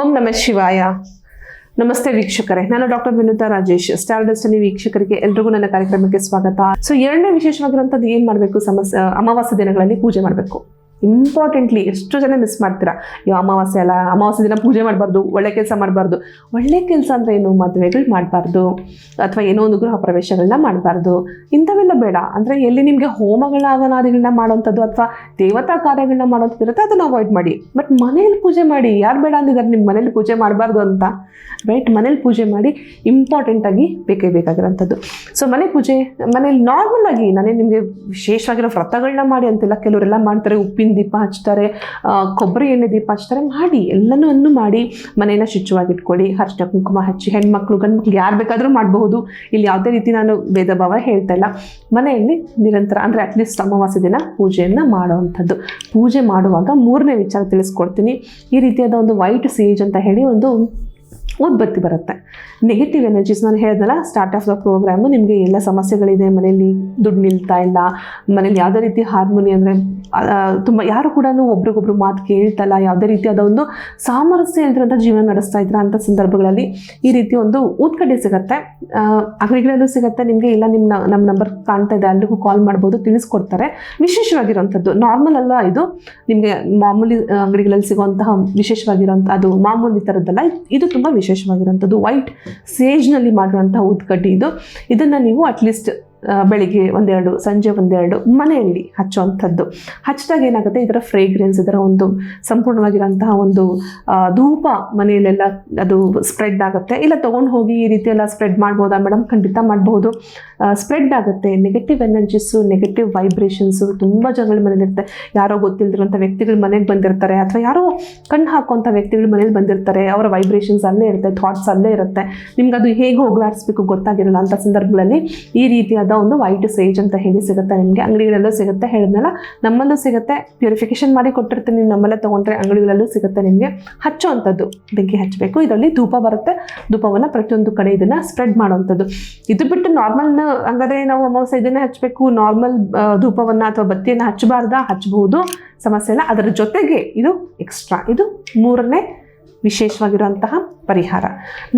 ಓಂ ನಮಃ ಶಿವಾಯ. ನಮಸ್ತೆ ವೀಕ್ಷಕರೇ, ನಾನು doctor Vinutha Rajesh. Star destiny ವೀಕ್ಷಕರಿಗೆ ಎಲ್ರಿಗೂ ನನ್ನ ಕಾರ್ಯಕ್ರಮಕ್ಕೆ ಸ್ವಾಗತ. ಸೊ ಎರಡನೇ ವಿಶೇಷವಾಗಿರುವಂಥದ್ದು ಏನು ಮಾಡಬೇಕು, ಅಮಾವಾಸ್ಯ ದಿನಗಳಲ್ಲಿ ಪೂಜೆ ಮಾಡಬೇಕು. ಇಂಪಾರ್ಟೆಂಟ್ಲಿ ಎಷ್ಟು ಜನ ಮಿಸ್ ಮಾಡ್ತೀರಾ, ಅಮಾವಾಸ್ಯೆ ಅಲ್ಲ, ಅಮಾವಾಸ್ಯೆ ದಿನ ಪೂಜೆ ಮಾಡಬಾರ್ದು, ಒಳ್ಳೆ ಕೆಲಸ ಮಾಡಬಾರ್ದು. ಒಳ್ಳೆ ಕೆಲಸ ಅಂದರೆ ಏನು, ಮದುವೆಗಳು ಮಾಡಬಾರ್ದು ಅಥವಾ ಏನೋ ಒಂದು ಗೃಹ ಪ್ರವೇಶಗಳನ್ನ ಮಾಡಬಾರ್ದು, ಇಂಥವೆಲ್ಲ ಬೇಡ. ಅಂದರೆ ಎಲ್ಲಿ ನಿಮಗೆ ಹೋಮಗಳಾಗನಾದಿಗಳನ್ನ ಮಾಡೋವಂಥದ್ದು ಅಥವಾ ದೇವತಾ ಕಾರ್ಯಗಳನ್ನ ಮಾಡೋಂಥದ್ದು ಇರುತ್ತೆ, ಅದನ್ನು ಅವಾಯ್ಡ್ ಮಾಡಿ. ಬಟ್ ಮನೇಲಿ ಪೂಜೆ ಮಾಡಿ. ಯಾರು ಬೇಡ ಅಂದಿದ್ದಾರೆ ನಿಮ್ಮ ಮನೇಲಿ ಪೂಜೆ ಮಾಡಬಾರ್ದು ಅಂತ? ರೈಟ್, ಮನೇಲಿ ಪೂಜೆ ಮಾಡಿ. ಇಂಪಾರ್ಟೆಂಟಾಗಿ ಬೇಕಾಗಿರೋಂಥದ್ದು. ಸೊ ಮನೆ ಪೂಜೆ ಮನೇಲಿ ನಾರ್ಮಲ್ ಆಗಿ, ನಾನೇ ನಿಮಗೆ ವಿಶೇಷವಾಗಿರೋ ವ್ರತಗಳನ್ನ ಮಾಡಿ ಅಂತಿಲ್ಲ. ಕೆಲವರೆಲ್ಲ ಮಾಡ್ತಾರೆ, ಉಪ್ಪಿನ ದೀಪ ಹಚ್ತಾರೆ, ಕೊಬ್ಬರಿ ಎಣ್ಣೆ ದೀಪ ಹಚ್ತಾರೆ. ಮಾಡಿ, ಎಲ್ಲನೂ ಮಾಡಿ ಮನೆಯನ್ನು ಶುಚಿಯಾಗಿಟ್ಕೊಳ್ಳಿ. ಅರಿಶಿನ ಕುಂಕುಮ ಹಚ್ಚಿ, ಹೆಣ್ಮಕ್ಳು ಗಂಡು ಮಕ್ಳು ಯಾರು ಬೇಕಾದರೂ ಮಾಡಬಹುದು. ಇಲ್ಲಿ ಯಾವುದೇ ರೀತಿ ನಾನು ಭೇದ ಭಾವ ಹೇಳ್ತಾ ಇಲ್ಲ. ಮನೆಯಲ್ಲಿ ನಿರಂತರ ಅಂದರೆ ಅಟ್ಲೀಸ್ಟ್ ಅಮಾವಾಸ್ಯೆ ದಿನ ಪೂಜೆಯನ್ನು ಮಾಡುವಂಥದ್ದು. ಪೂಜೆ ಮಾಡುವಾಗ ಮೂರನೇ ವಿಚಾರ ತಿಳಿಸ್ಕೊಡ್ತೀನಿ. ಈ ರೀತಿಯಾದ ಒಂದು ವೈಟ್ ಸೇಜ್ ಅಂತ ಹೇಳಿ ಒಂದು ಉದ್ಬತ್ತಿ ಬರುತ್ತೆ. ನೆಗೆಟಿವ್ ಎನರ್ಜೀಸ್, ನಾನು ಹೇಳಿದ್ನಲ್ಲ ಸ್ಟಾರ್ಟ್ ಆಫ್ ದ ಪ್ರೋಗ್ರಾಮು, ನಿಮಗೆ ಎಲ್ಲ ಸಮಸ್ಯೆಗಳಿದೆ, ಮನೇಲಿ ದುಡ್ಡು ನಿಲ್ತಾ ಇಲ್ಲ, ಮನೇಲಿ ಯಾವುದೇ ರೀತಿ ಹಾರ್ಮೋನಿ ಅಂದರೆ ತುಂಬ ಯಾರು ಕೂಡ ಒಬ್ರಿಗೊಬ್ರು ಮಾತು ಕೇಳ್ತಲ್ಲ, ಯಾವುದೇ ರೀತಿಯಾದ ಒಂದು ಸಾಮರಸ್ಯ ಇಲ್ದಿರೋಂಥ ಜೀವನ ನಡೆಸ್ತಾ ಇದ್ರ ಅಂಥ ಸಂದರ್ಭಗಳಲ್ಲಿ ಈ ರೀತಿ ಒಂದು ಊದ್ಕಡ್ಡಿ ಸಿಗುತ್ತೆ. ಅಂಗಡಿಗಳಲ್ಲೂ ಸಿಗುತ್ತೆ ನಿಮಗೆ. ಇಲ್ಲ ನಮ್ಮ ನಂಬರ್ ಕಾಣ್ತಾ ಇದೆ, ಅಲ್ಲಿಗೂ ಕಾಲ್ ಮಾಡ್ಬೋದು, ತಿಳಿಸ್ಕೊಡ್ತಾರೆ. ವಿಶೇಷವಾಗಿರೋಂಥದ್ದು, ನಾರ್ಮಲ್ ಅಲ್ಲ ಇದು. ನಿಮಗೆ ಮಾಮೂಲಿ ಅಂಗಡಿಗಳಲ್ಲಿ ಸಿಗುವಂತಹ ವಿಶೇಷವಾಗಿರೋಂಥ, ಅದು ಮಾಮೂಲಿ ಥರದ್ದಲ್ಲ, ಇದು ತುಂಬ ವಿಶೇಷವಾಗಿರೋಂಥದ್ದು. ವೈಟ್ ಸೇಜ್ನಲ್ಲಿ ಮಾಡಿರುವಂಥ ಊದ್ಕಡ್ಡಿ ಇದು. ಇದನ್ನು ನೀವು ಅಟ್ಲೀಸ್ಟ್ ಬೆಳಿಗ್ಗೆ ಒಂದೆರಡು, ಸಂಜೆ ಒಂದೆರಡು ಮನೆಯಲ್ಲಿ ಹಚ್ಚುವಂಥದ್ದು. ಹಚ್ಚಿದಾಗ ಏನಾಗುತ್ತೆ, ಇದರ ಫ್ರೇಗ್ರೆನ್ಸ್, ಇದರ ಒಂದು ಸಂಪೂರ್ಣವಾಗಿರೋಂತಹ ಒಂದು ಧೂಪ ಮನೆಯಲ್ಲೆಲ್ಲ ಅದು ಸ್ಪ್ರೆಡ್ ಆಗುತ್ತೆ. ಇಲ್ಲ ತೊಗೊಂಡು ಹೋಗಿ ಈ ರೀತಿ ಎಲ್ಲ ಸ್ಪ್ರೆಡ್ ಮಾಡ್ಬೋದಾ ಮೇಡಮ್? ಖಂಡಿತ ಮಾಡ್ಬೋದು. ಸ್ಪ್ರೆಡ್ ಆಗುತ್ತೆ. ನೆಗೆಟಿವ್ ಎನರ್ಜೀಸು, ನೆಗೆಟಿವ್ ವೈಬ್ರೇಷನ್ಸು ತುಂಬ ಜನಗಳ ಮನೇಲಿರುತ್ತೆ. ಯಾರೋ ಗೊತ್ತಿಲ್ಲದಿರೋಂಥ ವ್ಯಕ್ತಿಗಳು ಮನೆಗೆ ಬಂದಿರ್ತಾರೆ, ಅಥವಾ ಯಾರೋ ಕಣ್ಣು ಹಾಕುವಂಥ ವ್ಯಕ್ತಿಗಳು ಮನೇಲಿ ಬಂದಿರ್ತಾರೆ. ಅವರ ವೈಬ್ರೇಷನ್ಸ್ ಅಲ್ಲೇ ಇರುತ್ತೆ, ಥಾಟ್ಸ್ ಅಲ್ಲೇ ಇರುತ್ತೆ. ನಿಮ್ಗೆ ಅದು ಹೇಗೆ ಹೋಗಲಾಡಿಸ್ಬೇಕು ಗೊತ್ತಾಗಿರಲ್ಲ. ಅಂಥ ಸಂದರ್ಭಗಳಲ್ಲಿ ಈ ರೀತಿಯಾದ ಒಂದು ವೈಟ್ ಸೇಜ್ ಅಂತ ಹೇಳಿ ಸಿಗುತ್ತೆ. ನಿಮಗೆ ಅಂಗಡಿಗಳಲ್ಲೂ ಸಿಗುತ್ತೆ, ಹೇಳಿದ್ನಲ್ಲ, ನಮ್ಮಲ್ಲೂ ಸಿಗುತ್ತೆ. ಪ್ಯೂರಿಫಿಕೇಶನ್ ಮಾಡಿ ಕೊಟ್ಟಿರ್ತೀನಿ, ನೀವು ನಮ್ಮಲ್ಲೇ ತೊಗೊಂಡ್ರೆ ಅಂಗಡಿಗಳಲ್ಲೂ ಸಿಗುತ್ತೆ. ನಿಮಗೆ ಹಚ್ಚುವಂಥದ್ದು, ಬೆಂಕಿ ಹಚ್ಚಬೇಕು. ಇದರಲ್ಲಿ ಧೂಪ ಬರುತ್ತೆ. ಧೂಪವನ್ನು ಪ್ರತಿಯೊಂದು ಕಡೆ ಇದನ್ನು ಸ್ಪ್ರೆಡ್ ಮಾಡುವಂಥದ್ದು. ಇದು ಬಿಟ್ಟು ನಾರ್ಮಲ್ ಹಂಗಾದ್ರೆ ನಾವು ಅಮಾವಾಸ್ಯೆ ಇದನ್ನೇ ಹಚ್ಚಬೇಕು, ನಾರ್ಮಲ್ ಧೂಪವನ್ನು ಅಥವಾ ಬತ್ತಿಯನ್ನು ಹಚ್ಚಬಾರ್ದಾ? ಹಚ್ಚಬಹುದು, ಸಮಸ್ಯೆ ಇಲ್ಲ. ಅದರ ಜೊತೆಗೆ ಇದು ಎಕ್ಸ್ಟ್ರಾ, ಇದು ಮೂರನೇ ವಿಶೇಷವಾಗಿರುವಂತಹ ಪರಿಹಾರ.